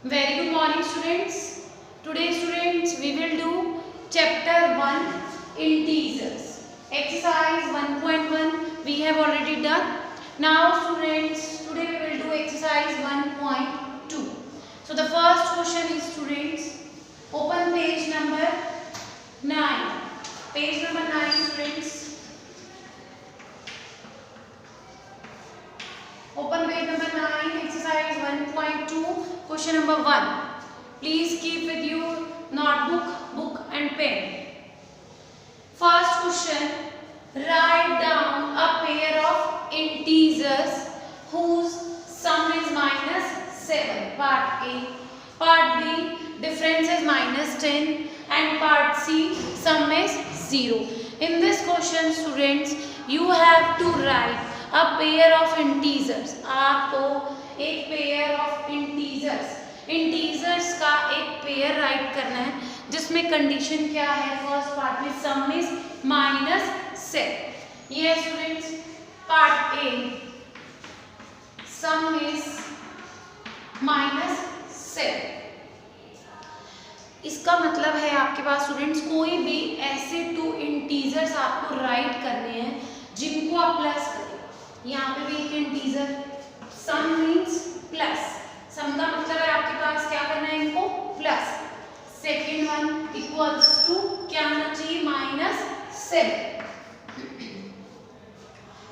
Very good morning, students. Today, students, we will do chapter 1 integers. Exercise 1.1 we have already done. Now, students, today we will do exercise 1.2. So, the first question is, students, open page number 9. Page number 9, students. Open page number 9, exercise 1.2, question number 1. Please keep with you notebook, book and pen. First question, write down a pair of integers whose sum is -7. Part A. Part B, difference is -10. And part C, sum is 0. In this question, students, you have to write a pair of integers. आपको एक pair of integers का एक pair right करना है जिसमें condition क्या है? First part में सम इज -7. ये students part A, some is -7. इसका मतलब है आपके पास स्टूडेंट्स कोई भी ऐसे 2 इंटीजर्स आपको राइट करने हैं जिनको आप प्लस करें. यहाँ पे भी एक integer, sum means plus. Sum का मतलब है आपके पास क्या करना है, इनको plus. Second one equals to क्या होना चाहिए? -7.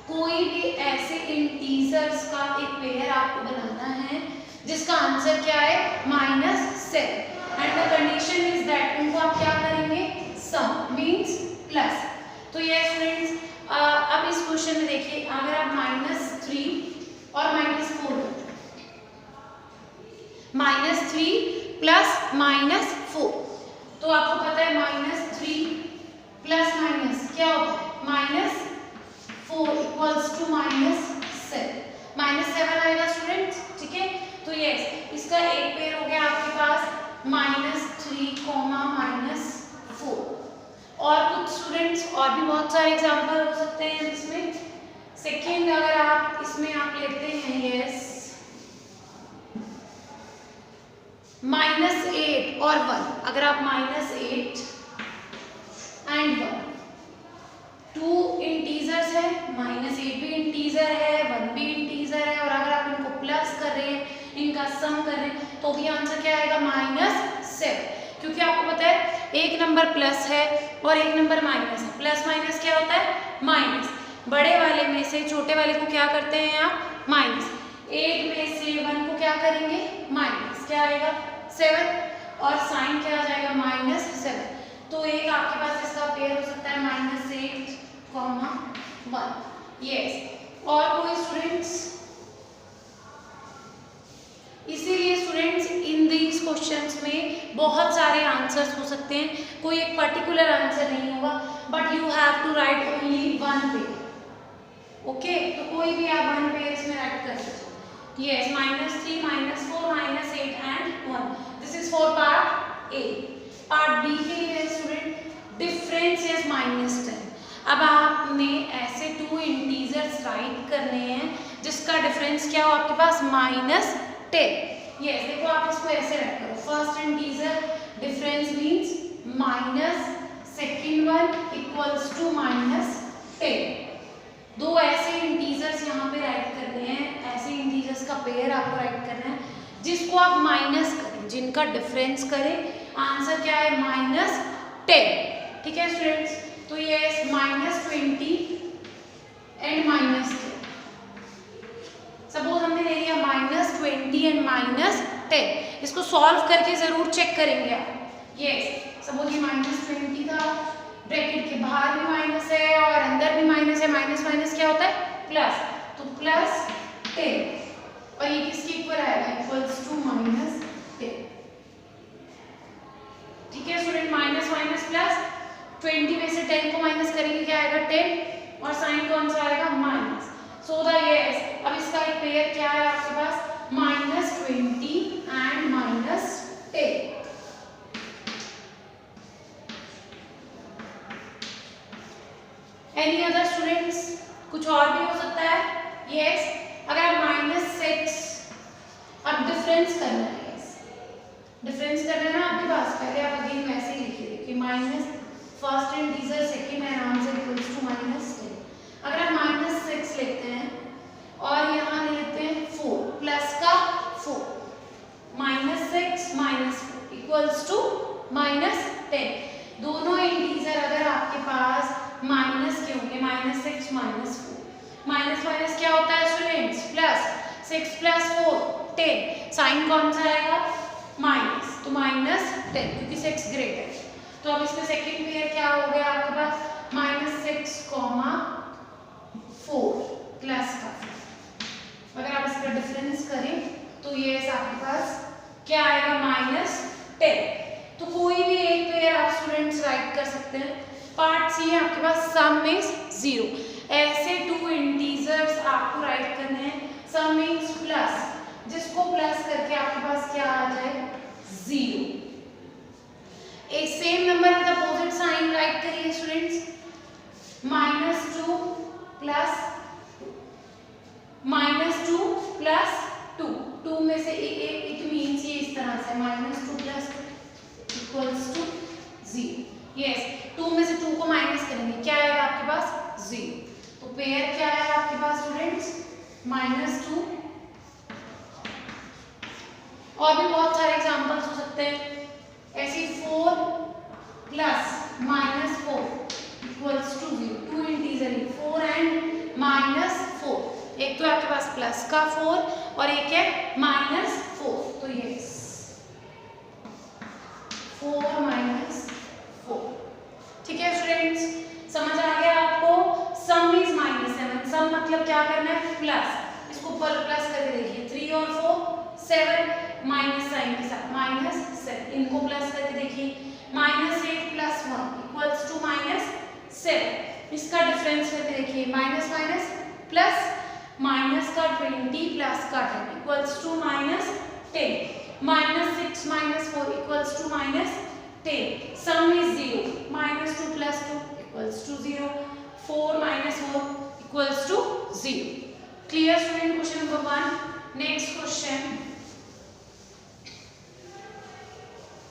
कोई भी ऐसे इंटीजर्स का एक पेयर आपको बनाना है जिसका आंसर क्या है? -7. And the condition is that उनको आप क्या करेंगे? सम मीन्स प्लस. तो ये स्टूडेंट्स अब इस क्वेश्चन में देखिए, अगर आप -3 और -4, -3 प्लस -4, तो आपको पता है -3 प्लस माइनस क्या होता है? -4 इक्वल्स टू -7. -7 आएगा स्टूडेंट्स, ठीक है. तो यस, इसका एक पेयर हो गया आपके पास -3, -4. और कुछ स्टूडेंट्स और भी बहुत सारे एग्जाम्पल हो सकते हैं इसमें. सेकेंड, अगर आप इसमें आप लेते हैं यस -8 और 1, अगर आप -8 एंड 1 2 इंटीजर्स है, -8 भी इंटीजर है, 1 भी इंटीजर है, और अगर आप इनको प्लस कर रहे हैं, इनका सम कर रहे हैं, तो भी आंसर क्या आएगा? -7. क्योंकि आपको पता है एक नंबर प्लस है और एक नंबर माइनस है. प्लस माइनस क्या होता है? माइनस. बड़े वाले में से छोटे वाले को क्या करते हैं आप? माइनस. 8 में से 1 को क्या करेंगे? माइनस. क्या आएगा? 7. और साइन क्या आ जाएगा? -7. तो एक आपके पास इसका पेयर हो सकता है -8, 1. यस. और कोई स्टूडेंट्स, इसीलिए स्टूडेंट्स इन दीज क्वेश्चंस में बहुत सारे आंसर्स हो सकते हैं, कोई एक पर्टिकुलर आंसर नहीं होगा, but you have to write only 1 pair. Okay, तो कोई भी आप 1 पेयर इसमें राइट कर सकते हो. Yes, -3, -4, -8 and 1. This is for part A. Part B के लिए स्टूडेंट डिफरेंस इज -10. अब आपने ऐसे 2 इंटीजर्स राइट करने हैं जिसका डिफरेंस क्या हो आपके पास? -10. यस, देखो आप इसको ऐसे रख करो. First integer difference means minus, second one equals to -10. 2 ऐसे इंटीजर्स यहाँ पे राइट करने हैं, ऐसे इंटीजर्स का पेयर आपको राइट करना है जिसको आप माइनस करें, जिनका डिफरेंस करें. आंसर क्या है? -10. ठीक है स्टूडेंट्स. तो ये -20 एंड -10. सपोज हमने ले लिया -20 एंड -10. इसको सॉल्व करके जरूर चेक करेंगे आप. यस, सपोज ये -20 था, ब्रैकेट के बाहर भी माइनस है और अंदर भी माइनस है. माइनस क्या होता है? प्लस. तो +10. और ये किसके इक्वल आएगा? Equals to -10. ठीक है स्टूडेंट. माइनस प्लस 20 में से 10 को माइनस करेंगे, क्या आएगा? 10. और साइन कौन सा आएगा? माइनस. सो द यस, अब इसका एक पेयर क्या है आपके पास? -20 एंड -10. Any other students? कुछ और भी हो सकता है. यस, अगर -6 अब डिफरेंस करना है, डिफरेंस करना है ना आपके पास, पहले आप अगेन वैसे ही लिखिए, देखिए minus first integer second and answer equals to -10। अगर आप -6 लेते हैं और यहाँ लेते हैं 4 प्लस का 4, -6 -4 इक्वल्स टू -10। दोनों इंटीजर अगर आपके पास माइनस के होंगे, -6 -4, माइनस माइनस क्या होता है स्टूडेंट्स, प्लस, 6 + 4 10, साइन कौन सा आएगा, माइनस, तो -10 क्योंकि 6 ग्रेटर है। तो अब इसमें सेकंड पेयर क्या हो गया आपके पास, -6, 4 प्लस का, अगर आप इसका डिफरेंस करें तो ये आपके पास क्या आएगा, -10। तो कोई भी एक पेयर आप स्टूडेंट्स राइट कर सकते हैं। पार्ट सी है आपके पास सम इज 0, ऐसे 2 इंटीजर्स आपको राइट करने हैं। सम मीन्स प्लस, जिसको प्लस करके आपके पास क्या आ जाए, 0। एक same number with opposite sign write करिए स्टूडेंट्स, -2 प्लस -2 2 में से इट मीन्स ये इस तरह से -2 + 2 इक्वल्स टू 0। यस, 2 में से 2 को माइनस करेंगे, क्या आएगा आपके पास, 0। तो पेयर क्या है आपके पास स्टूडेंट्स, -2। और भी बहुत सारे एग्जांपल्स हो सकते हैं ऐसे, 4 plus -4 equals to 0, 2 integer 4 and -4, एक तो आपके पास प्लस का 4 और एक है -4, तो ये 4 -4। ठीक है स्टूडेंट्स, समझ आ गया आपको। सम इज -7, सम मतलब क्या करना है, प्लस, इसको प्लस करके देखिए, 3 और 4 7 माइनस साइन के साथ -7, इनको प्लस करके देखिए, -8 + 1 इक्वल्स टू -7। इसका डिफरेंस करके देखिए, माइनस माइनस प्लस, माइनस का 20 प्लस का 10 equals to -10, -6 -4 equals to -10। Sum is 0, -2 + 2 equals to 0, 4 -4 equals to 0। Clear student, question number 1। Next question,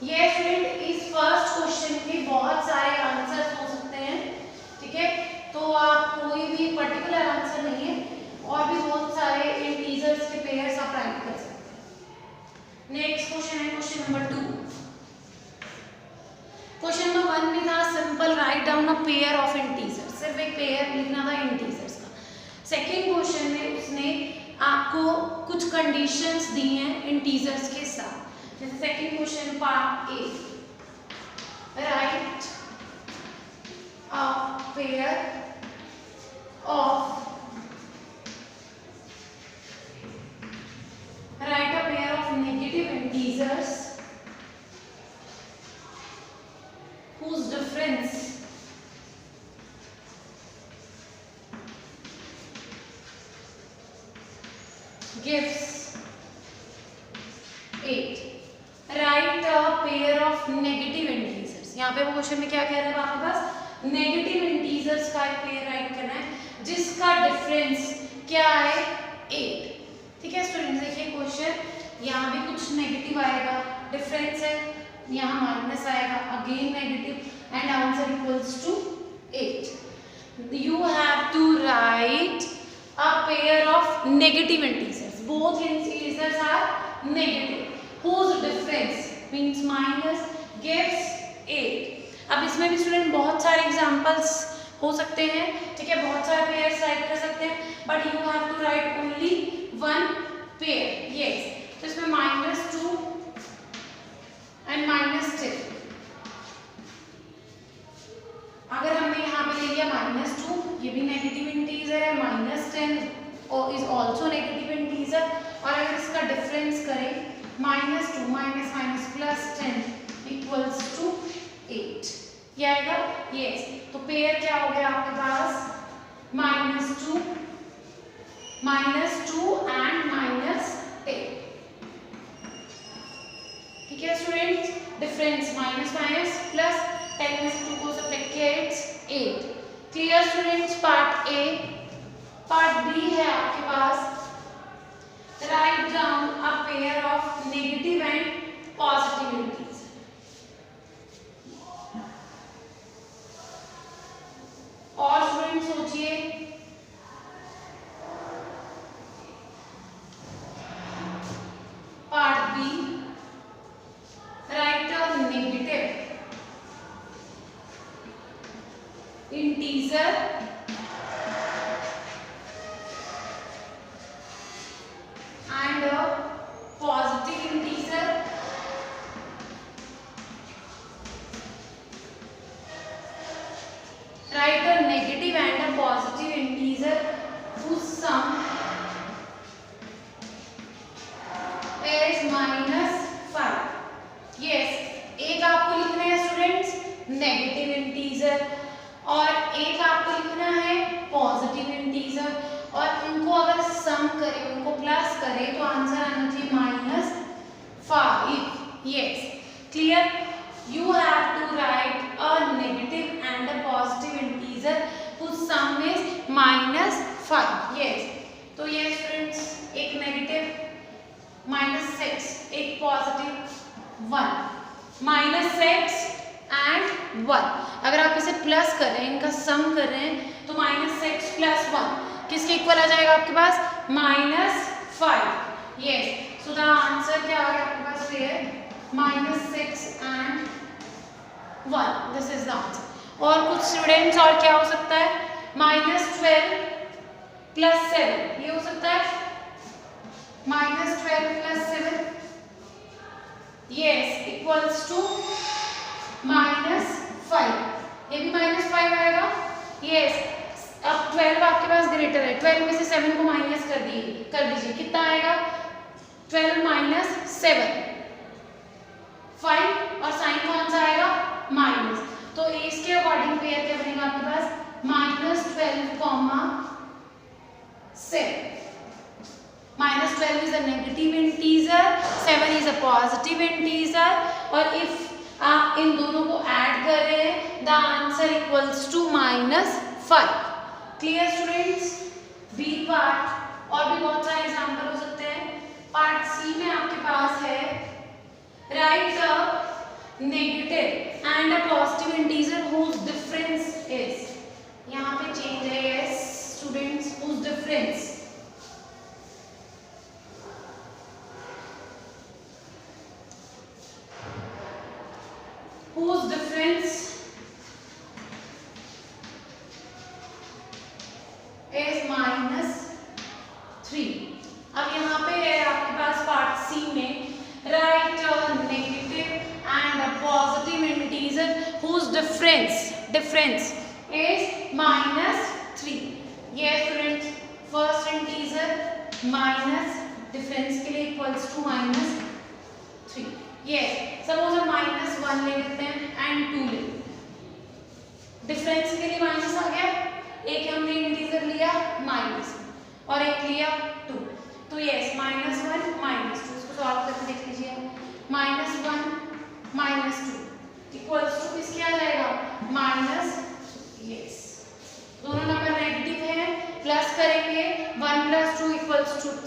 ये स्टूडेंट इस फर्स्ट क्वेश्चन के बहुत सारे आंसर्स हो सकते हैं। ठीक है, तो आप कोई भी पर्टिकुलर आंसर नहीं है, और भी बहुत सारे इंटीजर्स के पेयर्स आप राइट कर सकते हैं। नेक्स्ट क्वेश्चन है क्वेश्चन नंबर 2। क्वेश्चन नंबर 1 में था simple right down a pair of integers, सिर्फ एक पेयर लिखना था इंटीजर्स का। सेकेंड क्वेश्चन में उसने आपको कुछ कंडीशंस दी हैं इंटीजर्स के साथ। जैसे second question part A, right a pair of negative integers whose difference gives 8। Right a pair of negative integers, यहाँ पे वो क्वेश्चन में क्या कह रहे हैं आपके पास, नेगेटिव इंटीजर्स का एक पेयर राइट करना है जिसका डिफरेंस क्या है, 8। ठीक है स्टूडेंट्स, देखिए क्वेश्चन, यहाँ भी कुछ नेगेटिव आएगा, डिफरेंस है, यहाँ माइनस आएगा, again negative and answer equals to 8। You have to write a pair of negative integers, both integers are negative, whose difference means minus gives 8। अब इसमें भी स्टूडेंट बहुत सारे एग्जांपल्स हो सकते हैं। ठीक है, बहुत सारे पेयर्स राइट कर सकते हैं, but you have to write only one pair. Yes, तो इसमें -2 एंड -10, अगर हमने यहाँ पे ले लिया -2, ये भी नेगेटिव इंटीजर है, -10 और इज ऑल्सो नेगेटिव इंटीजर, और अगर इसका डिफरेंस करें -2 माइनस प्लस 10 इक्वल्स टू 8, ये आएगा। यस, तो पेयर क्या हो गया आपके पास, -2 एंड -10। ठीक है स्टूडेंट्स, डिफरेंस माइनस प्लस 10 में से 2 को सब्ट्रैक्ट किया, it's 8। Clear students, part A. Part B है आपके पास, right down a pair of negative and positive integers. integer and a positive integer. Write a negative and a positive integer whose sum is -5. Yes, एक आपको लिखना है students negative integer और एक आपको लिखना है पॉजिटिव इंटीजर, और उनको अगर सम करें, उनको प्लस करें तो आंसर आना चाहिए -5. Yes, clear? You have to write a negative and a positive integer whose sum is -5. Yes, तो ये स्टूडेंट्स एक नेगेटिव -6, एक पॉजिटिव 1, -6 and 1. अगर आप इसे प्लस कर रहे हैं, इनका सम कर रहे हैं तो -6 + 1 किसके इक्वल आ जाएगा आपके पास? -5. यस, सो द आंसर क्या आ गया आपके पास? फिर -6 and 1. This is the answer. और कुछ स्टूडेंट्स और क्या हो सकता है? -12 + 7 ये हो सकता है -12 + 7 यस इक्वल्स टू -5. ये भी -5 आएगा. यस, अब 12 आपके पास ग्रेटर है, 12 में से 7 को माइनस कर दीजिए, कितना आएगा? 12 - 7 5, और साइन कौन सा आएगा? माइनस. तो इसके अकॉर्डिंग पेयर क्या बनेगा आपके पास? -12, -7. -12 is a negative integer, 7 is a positive integer, और if आप इन दोनों को ऐड कर रहे हैं the answer equals to -5. Clear students? B part और भी बहुत सारे एग्जाम्पल हो सकते हैं. पार्ट सी में आपके पास है right a negative and a positive integer whose difference is. यहाँ पे चेंज है. Yes students, whose difference is -3. अब यहाँ पे है आपके पास पार्ट सी में right a negative and a positive integer whose difference is -3. ये students first integer minus difference के लिए इक्वल्स टू -3. ये सपोज हम -1 ले लेते हैं एंड 2 ले लेते हैं. डिफरेंस के लिए माइनस आ गया, एक हमने इंटीजर लिया माइनस और एक लिया 2. तो यस -1 -2 इसको सॉल्व करके देख लीजिए. -1 -2 इक्वल्स टू किसके आ जाएगा? माइनस. यस, दोनों नंबर नेगेटिव है, प्लस करेंगे 1 + 2 =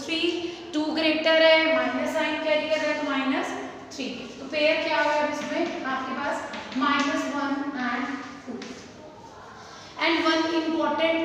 3. 2 ग्रेटर है, माइनस साइन कैरी कर रहा है तो -3. तो पेयर क्या होगा इसमें आपके पास? -1 and 2. And one important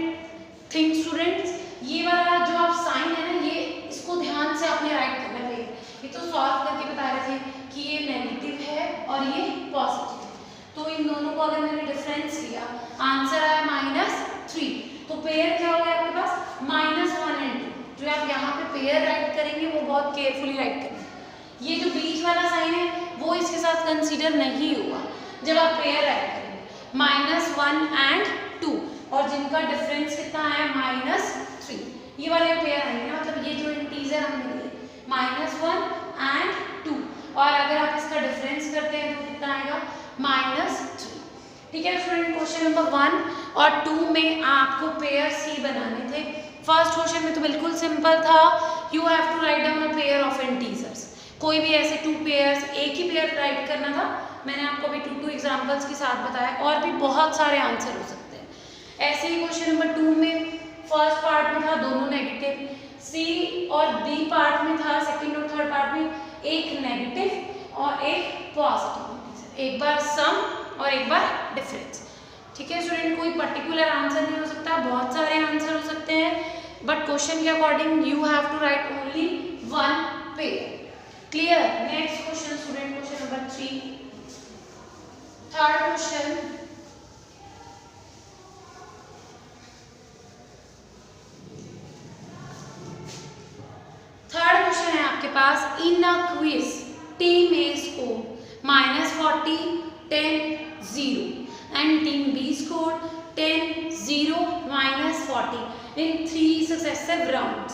thing students, ये वाला जो आप साइन है ना, ये इसको ध्यान से आपने राइट करना है. ये तो सॉल्व करके बता रहे थे कि ये नेगेटिव है और ये पॉजिटिव है, तो इन दोनों को अगर मैंने डिफरेंस लिया आंसर आया -3. तो पेयर क्या हो गया आपके पास? -1 and 2. जो आप यहाँ पे पेयर राइट करेंगे वो बहुत केयरफुली राइट करेंगे. ये जो बीच वाला साइन है वो इसके साथ कंसीडर नहीं होगा जब आप पेयर राइट करेंगे. -1 and 2 और जिनका डिफरेंस कितना है? -3. ये वाले पेयर आएंगे ना, मतलब ये जो इंटीजर हमने लिए -1 and 2, और अगर आप इसका डिफरेंस करते हैं तो कितना आएगा? -3. ठीक है स्टूडेंट, क्वेश्चन नंबर 1 और 2 में आपको पेयर सी बनाने थे. फर्स्ट क्वेश्चन में तो बिल्कुल सिंपल था, you have to write down a pair of integers. कोई भी ऐसे 2 पेयर्स, एक ही पेयर राइट करना था. मैंने आपको अभी 2 एग्जाम्पल्स के साथ बताया, और भी बहुत सारे आंसर हो सकते हैं. ऐसे ही क्वेश्चन नंबर 2 में फर्स्ट पार्ट में था दोनों नेगेटिव, सी और बी पार्ट में था सेकंड और थर्ड पार्ट में एक नेगेटिव और एक पॉजिटिव, एक बार सम और एक बार डिफरेंस. ठीक है स्टूडेंट, कोई पर्टिकुलर आंसर नहीं हो सकता, बहुत सारे आंसर हो सकते हैं, बट क्वेश्चन के according you have to write only 1 pair. Clear? Next question student, question number 3. Third question, pass in a quiz team A score -40, 10, 0 and team B scored 10, 0, -40 in 3 successive rounds.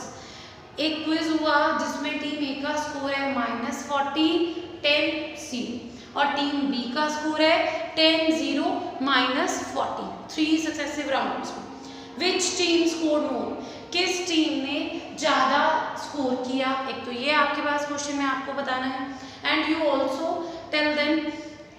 एक quiz हुआ जिसमें team A का score है -40, 10, 0 और team B का score है 10, 0, -40 3 successive rounds में। Which team score more, किस टीम ने ज़्यादा स्कोर किया, एक तो ये आपके पास क्वेश्चन में आपको बताना है। And you also tell them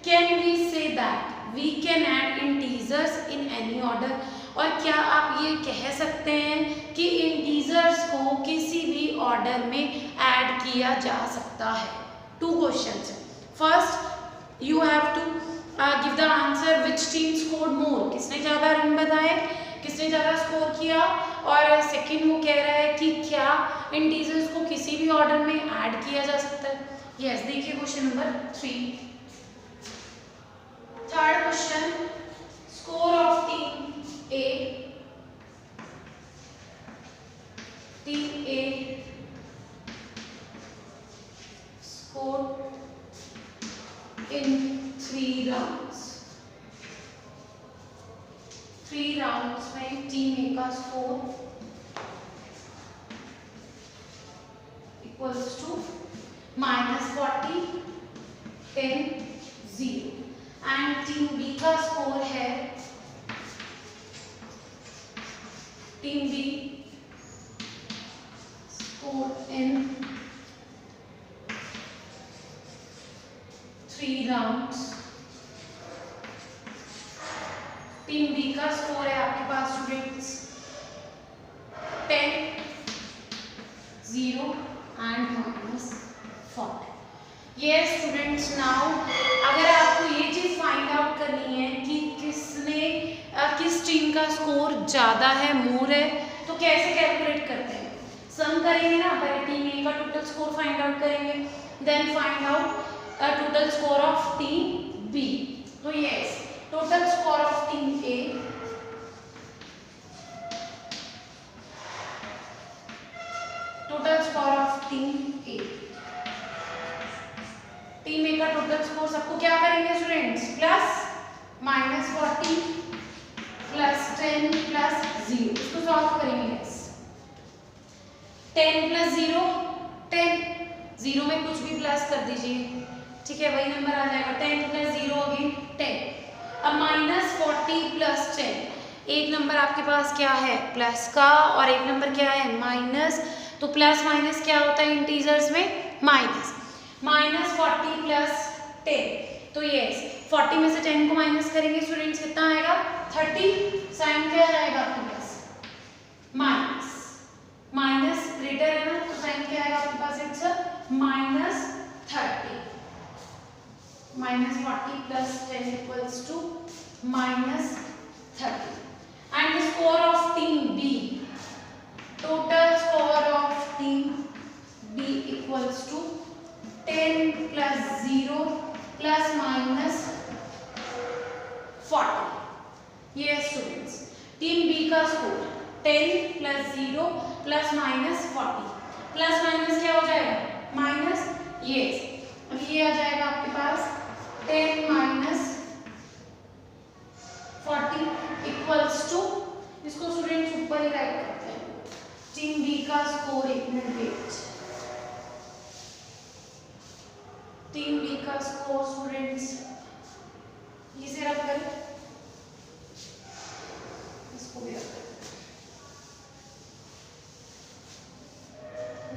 can we say that we can add integers in any order, और क्या आप ये कह सकते हैं कि इंटीजर्स को किसी भी ऑर्डर में ऐड किया जा सकता है। 2 क्वेश्चंस हैं। First you have to give the answer which team scored more, किसने ज़्यादा रन बनाए, किसने ज़्यादा स्कोर किया, और सेकंड वो कह रहा है कि क्या इंटीजर्स को किसी भी ऑर्डर में ऐड किया जा सकता है। यस, देखिए question number 3। Third question, score of team A, team A scored in 3 rounds. 3 rounds में टीम A का score equals to -40, 10, 0 and team B का स्कोर है, team B score in 3 rounds. Team B का score है आपके पास students 10, 0 and -40। ये students now अगर आपको ये चीज़ फाइंड आउट करनी है कि किस टीम का स्कोर ज़्यादा है, मोर है, तो कैसे कैलकुलेट करते हैं, सम करेंगे ना, पहले टीम ए का टोटल स्कोर फाइंड आउट करेंगे, then find out total score of team B. तो yes, total score of team A team A का टोटल स्कोर सबको क्या करेंगे स्टूडेंट्स, प्लस -40 प्लस 10 प्लस 0, इसको सॉल्व करेंगे। 10 प्लस 0 10, 0 में कुछ भी प्लस कर दीजिए, ठीक है, वही नंबर आ जाएगा। 10 प्लस 0 अगेन 10। अब -40 प्लस 10, एक नंबर आपके पास क्या है प्लस का और एक नंबर क्या है माइनस, तो प्लस माइनस क्या होता है इंटीजर्स में, माइनस। -40 प्लस 10, तो यस 40 में से 10 को माइनस करेंगे स्टूडेंट्स, कितना आएगा 30। साइन क्या आएगा आपके पास माइनस, माइनस ग्रेटर है ना, तो साइन क्या आएगा आपके पास, it's -30। -40 plus 10 equals to -30 and the score of team B, total score of team B equals to 10 plus 0 plus -40। ये स्टूडेंट्स टीम बी का score 10 plus 0 plus -40, plus minus क्या हो जाएगा माइनस, ये अब ये आ जाएगा आपके पास 10 माइनस 40 इक्वल्स टू, इसको स्टूडेंट्स ऊपर ही राइट करते हैं, टीम बी का स्कोर, एक मिनट वेट, टीम बी का स्कोर स्टूडेंट्स इसे रख करें, इसको भी रख करें,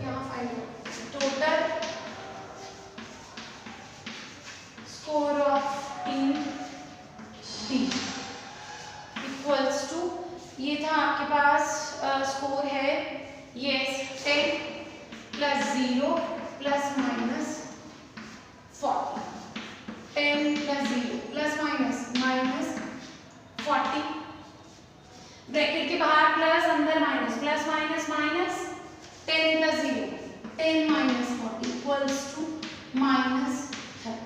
यहाँ find total score of team B equals to, ये था आपके पास स्कोर है yes 10 plus 0 plus -40, 10 plus 0 plus -40, bracket के बाहर प्लस अंदर minus, plus minus minus, 10 plus 0 10 minus 40 equals to -30।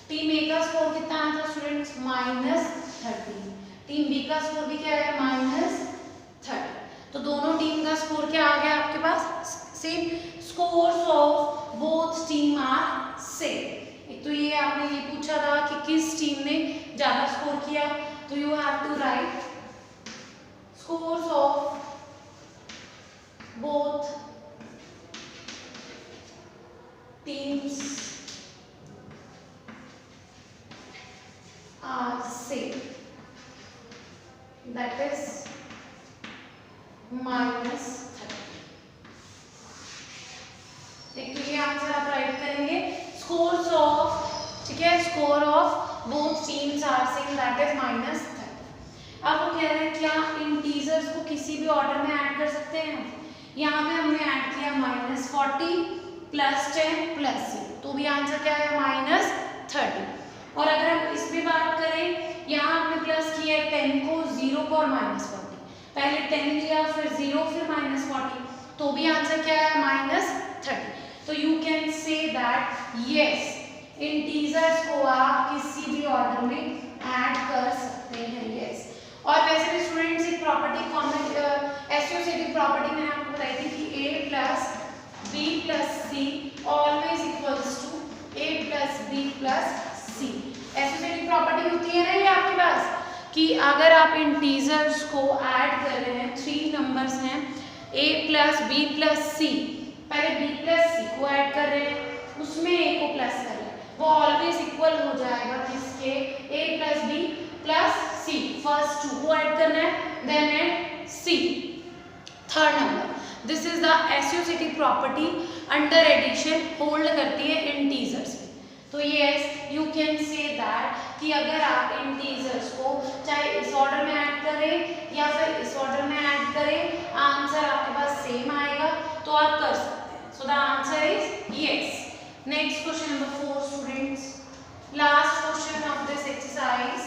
Team A का स्कोर कितना आया था स्टूडेंट्स -30, टीम बी का स्कोर भी क्या है -30, तो दोनों टीम का स्कोर क्या आ गया आपके पास same, scores of both both team are same. एक तो ये आपने ये पूछा था कि किस टीम ने ज्यादा स्कोर किया, तो you have to write scores of both teams are same, that is -30। एक तो ये आंसर आप राइट करेंगे, स्कोर्स ऑफ, ठीक है, score of both teams are same, that is -30। अब वो कह रहे हैं क्या इंटीजर्स को किसी भी ऑर्डर में ऐड कर सकते हैं? यहाँ पे हमने ऐड किया -40 + 10 + 0, तो भी आंसर क्या है -30। और अगर हम इसमें बात करें, यहाँ हमने प्लस किया है 10 को, 0 को और -40, पहले 10 लिया फिर 0 फिर -40, तो भी आंसर क्या है -30। तो you can say that yes integers को आप किसी भी ऑर्डर में ऐड कर सकते हैं, यस। और वैसे भी स्टूडेंट्स एक प्रॉपर्टी कॉमन एसोसिएटिव प्रॉपर्टी मैंने आपको बताई थी कि a + b + c always equals to a + b + c। Associative property होती है ना ये आपके पास कि अगर आप इंटीजर्स को ऐड कर रहे हैं, 3 नंबर्स हैं a + b + c, पहले b + c को ऐड कर रहे हैं, उसमें a को प्लस कर रहे हैं, वो ऑलवेज इक्वल हो जाएगा किसके, a + b + c। फर्स्ट 2 को ऐड करना है, then add c, third number. This is the associative property under addition hold करती है इंटीजर्स में। तो yes you can say that कि अगर आप इंटीजर्स को चाहे इस ऑर्डर में ऐड करें या फिर इस ऑर्डर में ऐड करें, आंसर आपके पास सेम आएगा, तो आप कर सकते हैं। So the answer is yes. Next question number 4 students, last question of this exercise.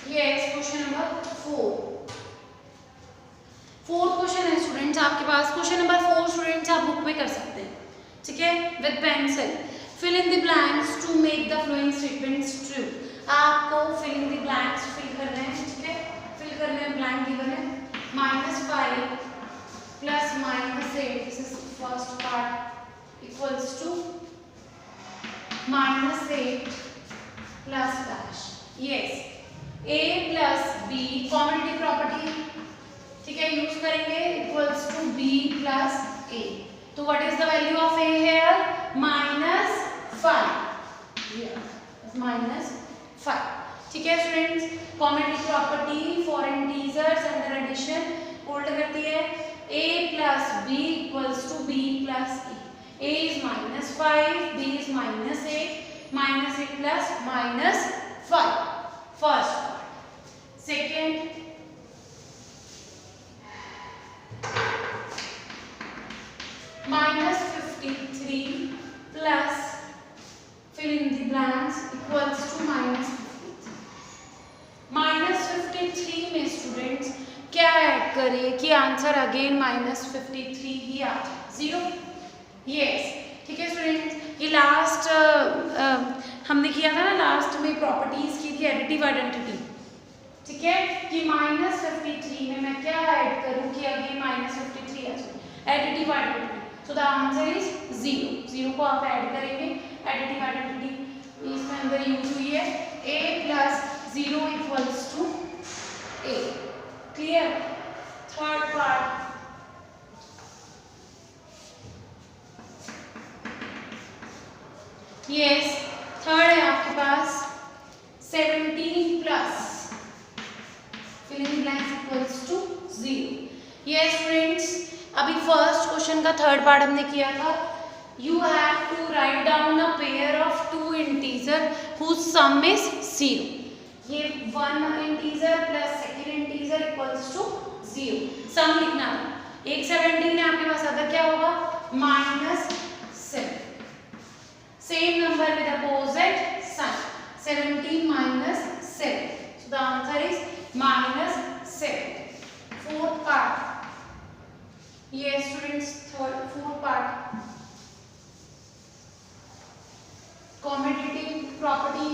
Yes, question number 4, fourth question है स्टूडेंट्स आपके पास। क्वेश्चन नंबर 4 स्टूडेंट्स आप बुक पे कर सकते हैं, ठीक है, with pencil. Fill in the blanks to make the following statements true. आपको fill in the blanks fill करने हैं, ठीक है, फिल करने हैं, ब्लैंक गिवन है -5 + -8, this is first part, equals to -8 plus dash. Yes, a + b commutative property, ठीक है, यूज करेंगे, इक्वल्स टू b + a। तो what is the value of a here, -5, -5, ठीक है students. Commutative property for integers under addition hold करती है, a + b equals to b + a। a is -5, b is -8, -8 + -5, first part। Second, -53 plus fill in the blanks equals to -53। -53 में students क्या add करें कि answer again -53 ही आ जाए, 0। Yes, ठीक है students, ये लास्ट हमने किया था ना, लास्ट में प्रॉपर्टीज की थी एडिटिव आइडेंटिटी, ठीक है, कि -53 में मैं क्या ऐड करूं कि अगेन -53 आ जाए, additive identity. So the answer is 0, 0 को आप ऐड करेंगे, एडिटिव आइडेंटिटी इसमें अंदर यूज हुई है, a + 0 equals to a। Clear? Third part, yes, third है आपके पास 17 plus fill in the blanks equals to 0। Yes students, अभी फर्स्ट क्वेश्चन का थर्ड पार्ट हमने किया था। You have to write down a pair of 2 integer whose sum is 0। ये 1 integer plus second integer equals to 0, sum लिखना है। एक 17 है आपके पास, अगर क्या होगा -7, same number with opposite sign, 17 - 7, so the answer is -7। Fourth part, ये students fourth part, commutative property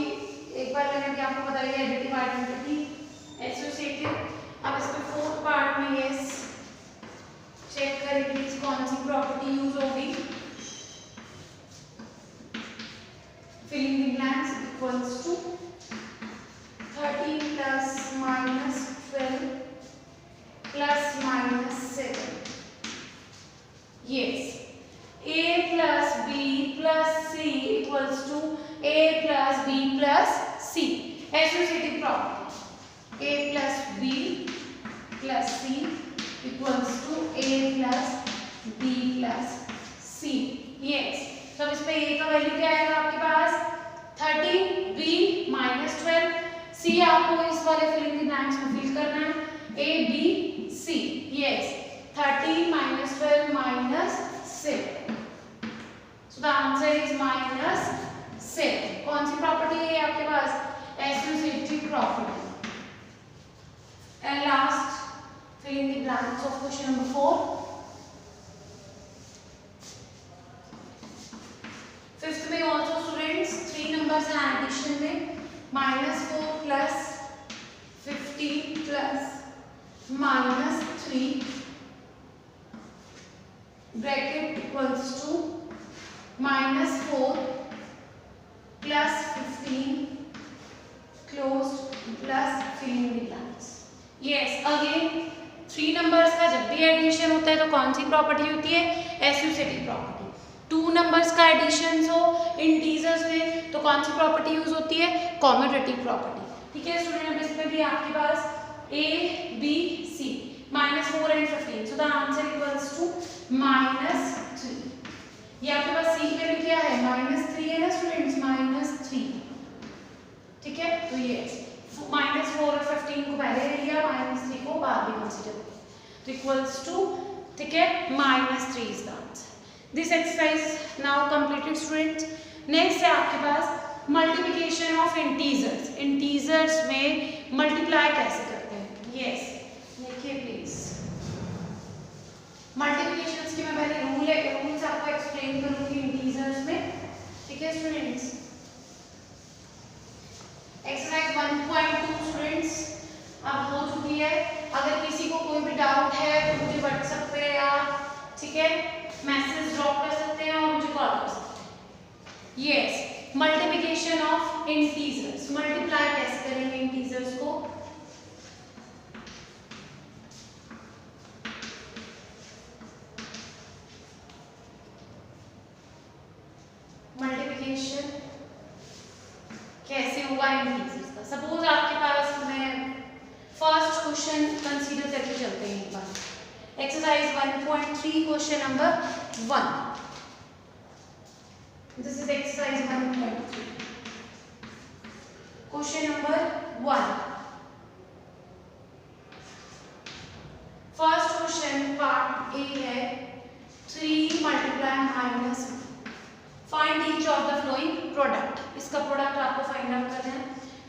एक बार जाएगा एडिटिव आइडेंटिटी, एसोसिएटिव। अब इसमें फोर्थ पार्ट में यस चेक करें प्लीज कौन सी प्रॉपर्टी यूज होगी। Filling the blanks equals to 13 plus minus 12 plus minus 7। Yes, a plus b plus c equals to a plus b plus c, associative property. a plus b plus c equals to a plus b plus c। Yes, तो इस पे a का value क्या आएगा आपके पास 13, b minus 12, c आपको इस वाले फिलिंग द ब्लैंक्स में फिल करना है, a b c। Yes, 13 minus 12 minus 7, so the answer is minus 7। कौन सी प्रॉपर्टी है आपके पास, associative property. And last filling the blanks of question number 4। Fifth में ऑल्सो स्टूडेंट्स 3 नंबर्स हैं एडिशन में, -4 plus 15 plus -3 bracket equals to -4 plus 15 closed plus filling the blanks. Yes, again 3 numbers का जब भी एडिशन होता है तो कौन सी प्रॉपर्टी होती है, एसोसिएटिव प्रॉपर्टी। 2 नंबर्स का एडिशन हो इंटीजर्स में तो कौन सी प्रॉपर्टी यूज होती है, कॉम्यूटेटिव प्रॉपर्टी। ठीक है स्टूडेंट, अब इसमें भी आपके पास a b c -4 and 15, so the answer equals to -3। ये आपके पास c की वैल्यू क्या है, -3 है ना स्टूडेंट्स, -3। ठीक है, तो ये -4 और 15 को पहले ले लिया, -3 को बाद में कंसीडर किया, तो इक्वल्स टू, ठीक है, -3 is the answer. This exercise now completed students. Next है आपके पास मल्टीप्लिकेशन ऑफ इंटीजर्स। इंटीजर्स में मल्टीप्लाई कैसे करते हैं, यस देखिए प्लीज। मल्टीप्लिकेशंस की मैं पहले रूल्स आपको एक्सप्लेन करूंगी इंटीजर्स में। ठीक है स्टूडेंट्स, एक्सरसाइज 1.2 स्टूडेंट्स अब हो चुकी है। अगर किसी को कोई भी डाउट है तो मुझे व्हाट्सएप पे या ठीक है मैसेज ड्रॉप कर सकते हैं और मुझे कॉल कर सकते हैं। Yes, multiplication of integers, multiply कैसे करेंगे इंटीजर्स को। मल्टीप्लिकेशन कैसे होगा इंटीजर्स का। सपोज आपके पास मैं फर्स्ट क्वेश्चन कंसीडर करके चलते हैं एक बार। Exercise 1.3 question number 1। This is exercise 1.3 question number 1। First question part A है 3 multiply minus find each of the following product. इसका प्रोडक्ट आपको फाइंड आउट करना है।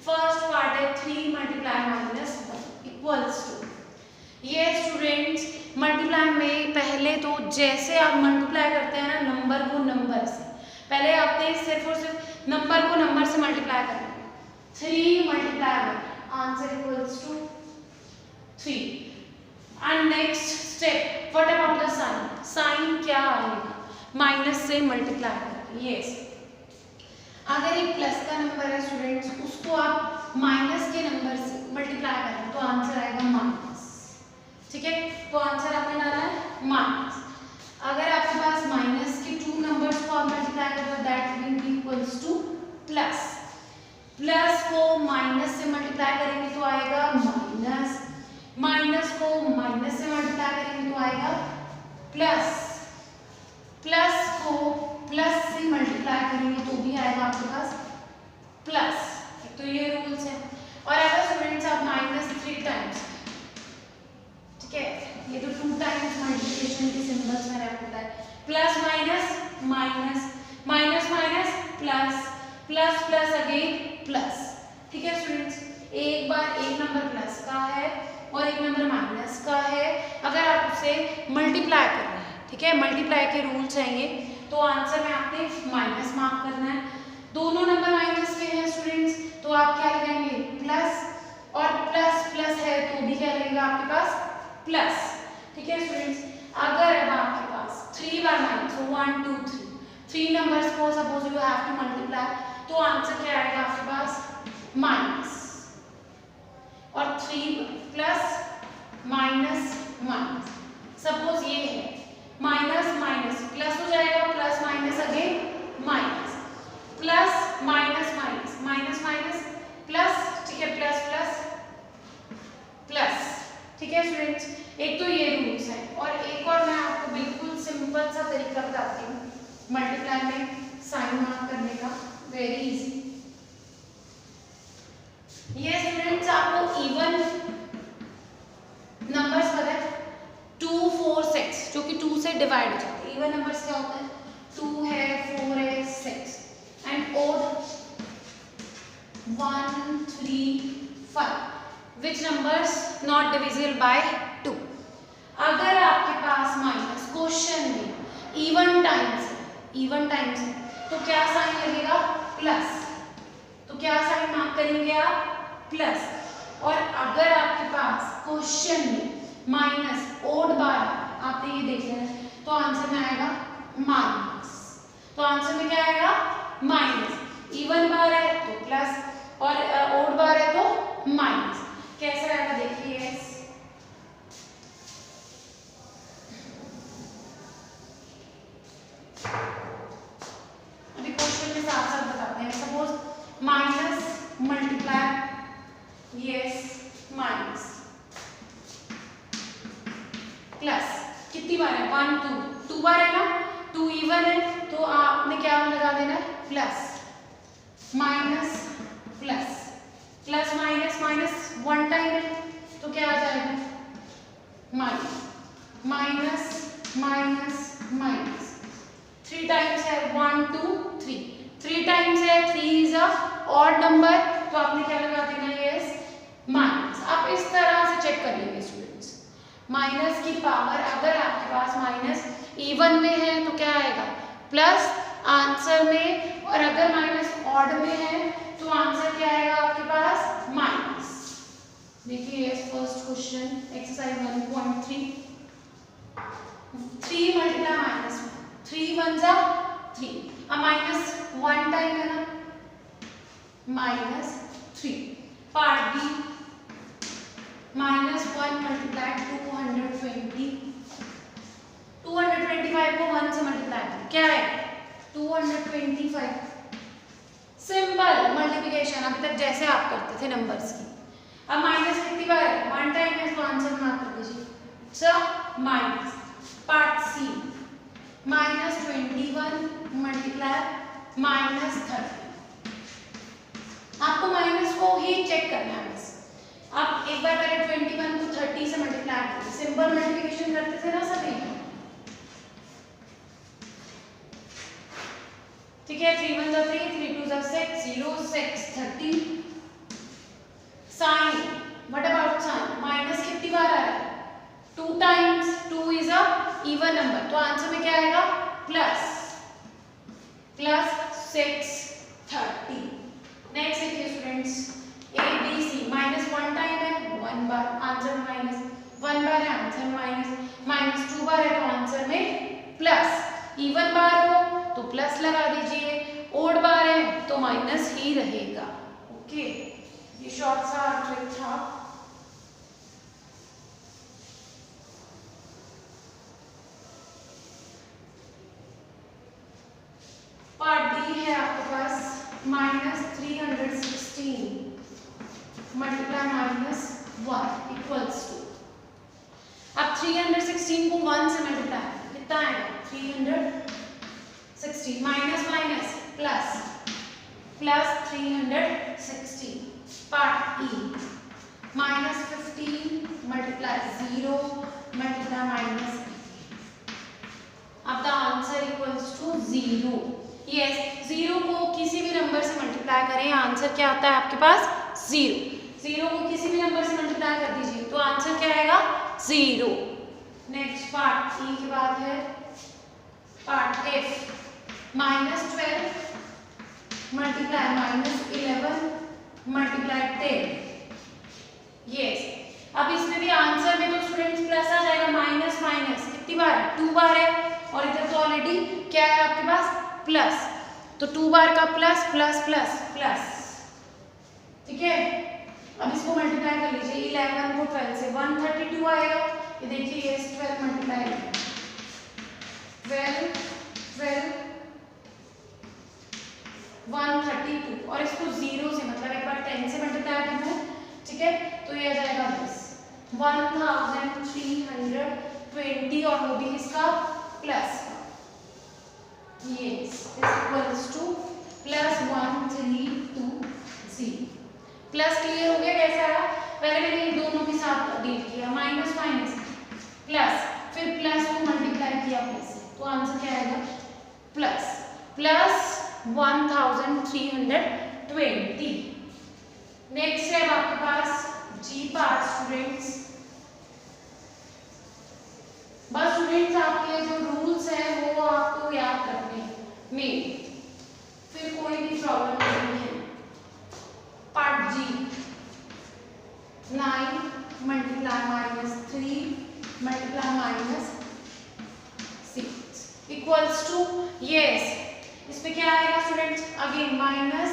फर्स्ट पार्ट है 3 मल्टीप्लाई माइनस 1 इक्वल्स टू। ये स्टूडेंट्स मल्टीप्लाई में पहले तो जैसे आप मल्टीप्लाई करते हैं ना नंबर को नंबर से, पहले आपने सिर्फ और सिर्फ नंबर को नंबर से मल्टीप्लाई करना है। 3 multiply 1 answer equals to 3। And next step what about the sign, sign क्या आएगा, माइनस से मल्टीप्लाई करें। यस, अगर एक प्लस का नंबर है स्टूडेंट्स उसको आप माइनस के नंबर से मल्टीप्लाई करें तो आंसर आएगा माइनस। ठीक है, तो आंसर आपने डाला है माइनस। अगर आपके पास माइनस के 2 नंबर्स को आप मल्टीप्लाई करें that will be equals two plus. Plus को माइनस से मल्टीप्लाई करेंगे तो आएगा माइनस, माइनस को माइनस से मल्टीप्लाई करेंगे तो आएगा प्लस, प्लस को प्लस से मल्टीप्लाई करेंगे तो भी आएगा आपके पास प्लस। तो ये रूल्स है। और अगर स्टूडेंट्स आप माइनस 3 टाइम्स, ठीक है, ये तो 2 टाइम्स मल्टीप्लिकेशन के सिंबल्स मैंने आपको बताया, plus minus minus minus minus plus plus plus again plus. ठीक है स्टूडेंट्स, एक बार एक नंबर प्लस का है और एक नंबर माइनस का है, अगर आप उसे मल्टीप्लाई कर रहे हैं, ठीक है, मल्टीप्लाई के रूल्स हैं ये, तो आंसर में आपने माइनस मार्क करना है। दोनों नंबर माइनस के हैं स्टूडेंट्स तो आप क्या लगाएंगे प्लस प्लस, ठीक है स्टूडेंट्स। अगर अब आपके पास 3 बार माइनस 1 2 3 नंबर्स को suppose you have to multiply, तो आंसर क्या आएगा आपके पास माइनस, और 3 प्लस माइनस माइनस। सपोज ये है माइनस माइनस प्लस हो जाएगा, plus minus again minus, plus minus minus minus minus plus, ठीक है, प्लस प्लस प्लस, ठीक है स्टूडेंट्स। एक तो ये रूल्स है, और एक और मैं आपको बिल्कुल सिंपल सा तरीका बताती हूँ मल्टीप्लाई में साइन मार्क करने का, वेरी इजी। ये स्टूडेंट्स आपको इवन नंबर्स पता है 2 4 6 जो कि 2 से डिवाइड हो जाते हैं। इवन नंबर्स क्या होता है 2 है 4 है 6, and odd 1 3 5 which numbers not divisible by 2। अगर आपके पास माइनस क्वेश्चन में इवन टाइम्स है तो क्या साइन लगेगा प्लस, तो क्या साइन मार्क करेंगे आप प्लस। और अगर आपके पास क्वेश्चन में माइनस ओड बार आपने ये देख लेना है, तो आंसर में आएगा माइनस, तो आंसर में क्या आएगा माइनस। इवन बार है तो प्लस, और ओड बार है तो माइनस। कैसे आएगा देखिए, अभी क्वेश्चन के साथ साथ बताते हैं। Suppose minus multiply, yes minus, plus कितनी बार है 1 2 बार है ना, 2 इवन है तो आपने क्या लगा देना है plus, minus plus, plus minus minus 1 time है तो क्या आ जाएगा minus, minus minus minus. 3 times है 1 2 3 टाइम्स है, 3 इज अ ऑड नंबर, तो आपने क्या लगा देना यस माइनस। आप इस तरह से चेक कर लेंगे स्टूडेंट्स, माइनस की पावर अगर आपके पास माइनस इवन में है तो क्या आएगा प्लस आंसर में, और अगर माइनस ऑड में है तो आंसर क्या आएगा आपके पास माइनस। देखिए first question exercise 1.3, 3 multiply minus 3 1 जा 3, अब माइनस 1 टाइम है ना minus 3। Part B minus 1 multiply 220, 225 को 1 से मल्टीप्लाई करें क्या है 225। सिंपल मल्टीप्लिकेशन अभी तक जैसे आप करते थे नंबर्स की। अब माइनस कितनी बार है 1 टाइम है, तो आंसर मार्क कर दीजिए sir minus. Part C minus 21 multiply minus 30, आपको माइनस को ही चेक करना है बस। आप एक बार पहले 21 को 30 से मल्टीप्लाई करें, सिंपल मल्टीप्लिकेशन करते थे ना सभी, ठीक है। 3 1 3 3 2 6 0 6 30। Sign what about sign, minus कितनी बार आ रहा है 2 times, 2 is a even number, तो आंसर में क्या आएगा प्लस, प्लस 6 30। नेक्स्ट देखिए students A B C, minus 1 time है 1 बार, आंसर में माइनस, 1 बार है आंसर में माइनस, माइनस 2 बार है तो आंसर में प्लस। इवन बार हो तो प्लस लगा दीजिए, ओड बार है तो माइनस ही रहेगा। ओके, ये शॉर्ट सा ट्रिक था। पार्ट डी है आपके पास minus 316 multiply minus 1 equals to, अब 316 को 1 से मल्टीप्लाई कितना आएगा 316, minus minus plus, plus 316। Part E minus 15 multiply 0 multiply minus, अब the answer equals to 0। Yes, 0 को किसी भी नंबर से मल्टीप्लाई करें, आंसर क्या आता है आपके पास 0। 0 को किसी भी नंबर से मल्टीप्लाई कर दीजिए तो आंसर क्या आएगा 0। नेक्स्ट पार्ट ई के बाद है part F minus 12 multiply minus 11 multiply 10। Yes, अब इसमें भी आंसर में तो स्टूडेंट्स प्लस कितनी बार है, 2 बार है, और इधर तो ऑलरेडी क्या है आपके पास, प्लस, तो 2 बार का प्लस प्लस प्लस प्लस, ठीक है। अब इसको मल्टीप्लाई कर लीजिए, 11 को 12 से 132 आएगा, ये देखिए ये 12 मल्टीप्लाई 12 12 132, और इसको 0 से मतलब एक बार 10 से मल्टीप्लाई करना है, ठीक है, तो ये आ जाएगा 1320, और वो भी इसका प्लस, ये equals two plus 1320। Plus clear हो गया कैसे आया, पहले मैंने इन दोनों के साथ डील किया, माइनस माइनस प्लस, फिर प्लस को मल्टीप्लाई किया प्लस से, तो आंसर क्या आएगा, प्लस प्लस 1320। नेक्स्ट है आपके पास जी पार्ट स्टूडेंट्स। बस स्टूडेंट्स आपके जो रूल्स हैं वो आपको याद रखने में, फिर कोई भी प्रॉब्लम नहीं है। Part G 9 multiply minus 3 multiply minus 6 equals to, yes इसमें क्या आएगा students, again minus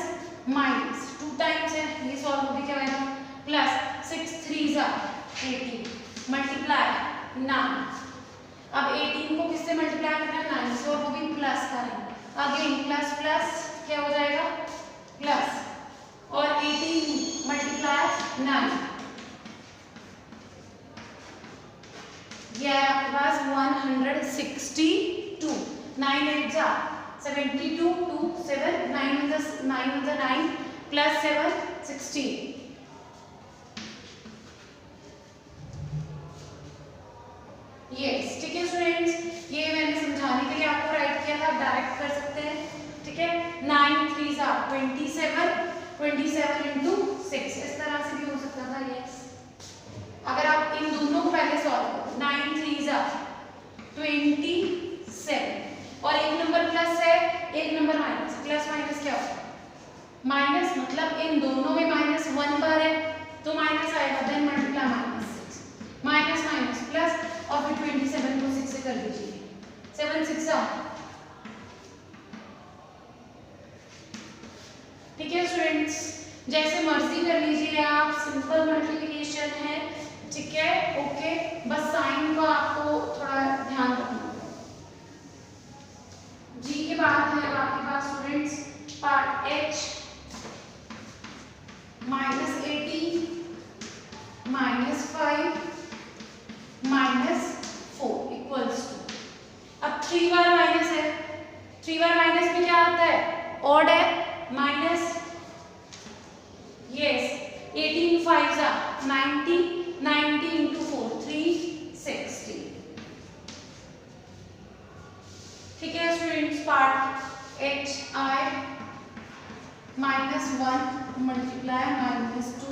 minus 2 times है, ये सॉल्व होगी क्या आएगा, प्लस 6 3 18 मल्टीप्लाई 9, अब 18 को किससे मल्टीप्लाई करना है, 9 से, और वो भी प्लस करेंगे, अगेन प्लस प्लस क्या हो जाएगा, प्लस, और 18 मल्टीप्लाई 9, यह है आपके पास 162, 9 8 जा 72, 2 7 9 प्लस 7 16, यस ठीक है स्टूडेंट्स, ये मैंने समझाने के लिए आपको राइट किया था, आप डायरेक्ट कर सकते हैं, ठीक है। 9 3 जा 27 इंटू 6, इस तरह से भी हो सकता था, यस। अगर आप इन दोनों को पहले सॉल्व करो, 9 3 जा 27, और एक नंबर प्लस है एक नंबर माइनस, प्लस माइनस क्या होगा, माइनस, मतलब इन दोनों में माइनस 1 बार है तो माइनस आएगा, then multiply minus 6, minus minus plus, और फिर 27 को 6 से कर दीजिए, 7 6 जा, ठीक है स्टूडेंट्स, जैसे मर्जी कर लीजिए आप, सिंपल मल्टीप्लिकेशन है, ठीक है, ओके, बस साइन का आपको थोड़ा ध्यान रखना। जी के बाद है आपके पास students part H, minus 18 minus 5 minus 4 equals to, अब 3 बार माइनस है, 3 बार माइनस में क्या आता है, ऑड है, माइनस, यस 18 5 जा 90 इंटू 4 360, ठीक है students, part H I -1 multiply -2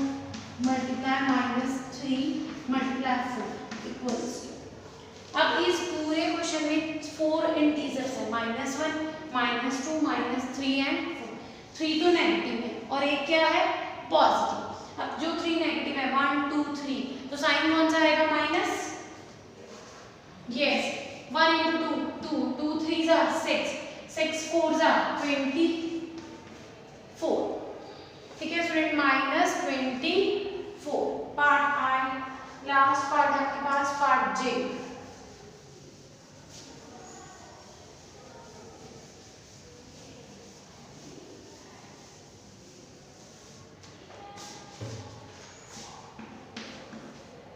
multiply -3 multiply 4 equals to, अब इस पूरे क्वेश्चन में 4 इंटीजर्स है, -1 -2 -3 एंड 4, 3 तो नेगेटिव है और एक क्या है पॉजिटिव। अब जो 3 नेगेटिव है 1 2 3, तो साइन कौन सा आएगा, माइनस, यस 1 इंटू 2 2 3 जा 6 6 4 जा 24, ठीक है स्टूडेंट, -24, पार्ट आई। लास्ट पार्ट आपके पास पार्ट जे,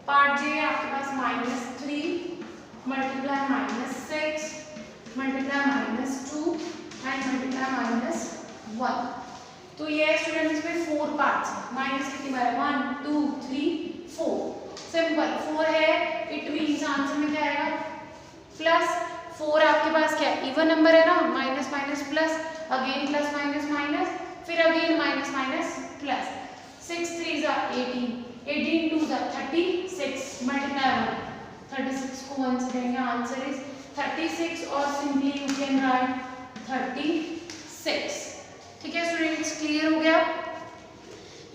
पार्ट जे आपके पास -3 मल्टीप्लाई -6 मल्टीप्लाई -2 एंड मल्टीप्लाई -1, तो ये स्टूडेंट इसमें 4 पार्ट्स है, माइनस कितनी बार है, 1 2 3 4, सिंपल 4 है, इट मीन्स आंसर में क्या आएगा, प्लस 4, आपके पास क्या है, इवन नंबर है ना, minus minus plus, again plus minus minus, फिर अगेन माइनस माइनस प्लस, 6 3 जा 18 18 2 जा 36 मल्टीप्लाई 1, 36 को 1 से देंगे, आंसर इज 36, और सिंपली यू कैन राइट 36, ठीक है स्टूडेंट्स, क्लियर हो गया।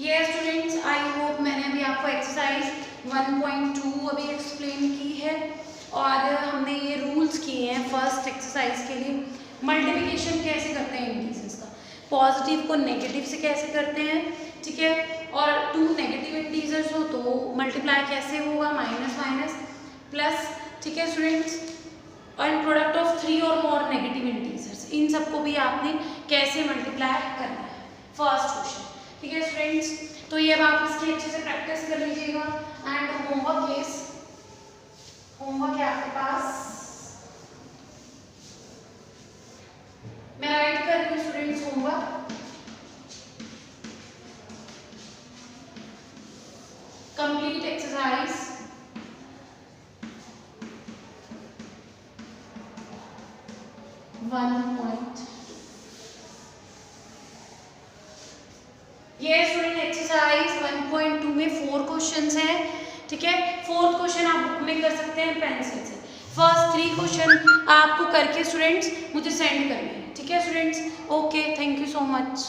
ये स्टूडेंट्स आई होप मैंने अभी आपको एक्सरसाइज 1.2 अभी एक्सप्लेन की है, और हमने ये रूल्स किए हैं फर्स्ट एक्सरसाइज के लिए। मल्टीप्लिकेशन कैसे करते हैं इंटीजर्स का, पॉजिटिव को नेगेटिव से कैसे करते हैं, ठीक है, और 2 नेगेटिव इंटीजर्स हो तो मल्टीप्लाई कैसे होगा, माइनस माइनस प्लस, ठीक है स्टूडेंट्स, और प्रोडक्ट ऑफ 3 और मोर नेगेटिव इंटीजर्स, इन सबको भी आपने कैसे मल्टीप्लाई करना है, फर्स्ट क्वेश्चन, ठीक है स्टूडेंट्स। तो ये अब आप इसकी अच्छे से प्रैक्टिस कर लीजिएगा। एंड होमवर्क इज, होमवर्क है आपके पास, मैं राइट कर रही हूँ स्टूडेंट्स होमवर्क। Complete exercise 1. ये स्टूडेंट एक्सरसाइज 1.2 में 4 क्वेश्चंस हैं, ठीक है। 4th क्वेश्चन आप बुक में कर सकते हैं पेंसिल से। फर्स्ट 3 क्वेश्चन आपको करके स्टूडेंट्स मुझे सेंड करने हैं, ठीक है students. Okay, thank you so much.